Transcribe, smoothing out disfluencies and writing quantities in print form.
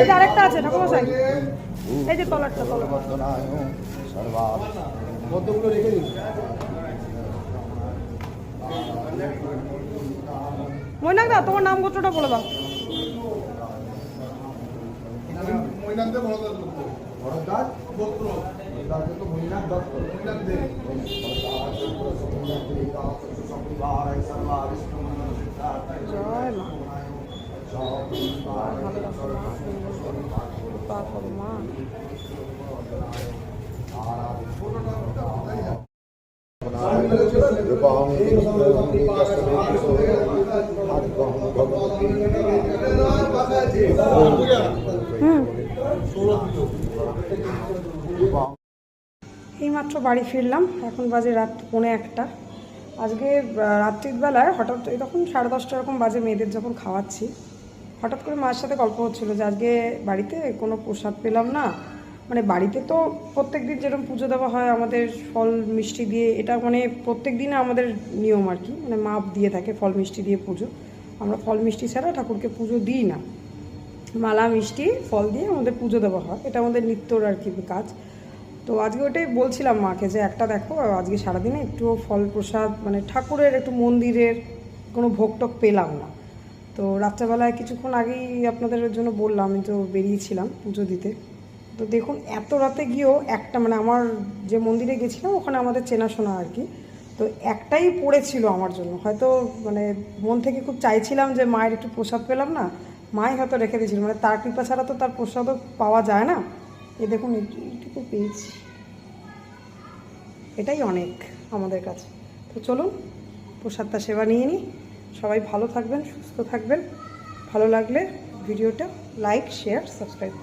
এটা আরেকটা আছে ঠাকুরমশাই, এই যে তলারটা কতগুলো রেখে দিন। মৈনাক দা তোমার নাম গোত্রটা বলে দাও। ভরদ্বাজ গোত্র, মৈনাক দত্ত, মৈনাক দেব। জয় মা, কৃপা করো মা। এইমাত্র বাড়ি ফিরলাম, এখন বাজে রাত 1:45। আজকে রাত্রির বেলায় হঠাৎ তখন 10:30 এরকম বাজে, মেয়েদের যখন খাওয়াচ্ছি হঠাৎ করে মায়ের সাথে গল্প হচ্ছিলো যে আজকে বাড়িতে কোনো প্রসাদ পেলাম না। মানে বাড়িতে তো প্রত্যেক দিন যেরকম পুজো দেওয়া হয় আমাদের ফল মিষ্টি দিয়ে, এটা মানে প্রত্যেক দিনে আমাদের নিয়ম আর কি, মানে মা দিয়ে থাকে ফল মিষ্টি দিয়ে পুজো। আমরা ফল মিষ্টি ছাড়া ঠাকুরকে পুজো দিই না, মালা মিষ্টি ফল দিয়ে আমাদের পুজো দেওয়া হয়, এটা আমাদের নিত্যর আর কি কাজ। তো আজকে ওটাই বলছিলাম মাকে যে একটা দেখো আজকে সারাদিনে একটু ফল প্রসাদ মানে ঠাকুরের একটু মন্দিরের কোনো ভোগ টোগ পেলাম না। তো রাত্রেবেলায় কিছুক্ষণ আগেই আপনাদের জন্য বললাম, আমি তো বেরিয়েছিলাম পুজো দিতে। তো দেখুন এত রাতে গিয়েও একটা মানে আমার যে মন্দিরে গেছিলাম ওখানে আমাদের চেনাশোনা আর কি, তো একটাই পড়েছিল আমার জন্য। হয়তো মানে মন থেকে খুব চাইছিলাম যে মায়ের একটু প্রসাদ পেলাম না, মাই হয়তো রেখে দিয়েছিল, মানে তার কৃপা ছাড়া তো তার প্রসাদও পাওয়া যায় না। এ দেখুন এইটুকু পেয়েছি, এটাই অনেক আমাদের কাছে। তো চলুন প্রসাদটা সেবা নিয়ে নিই। সবাই ভালো থাকবেন, সুস্থ থাকবেন। ভালো লাগলে ভিডিওটা লাইক, শেয়ার, সাবস্ক্রাইব।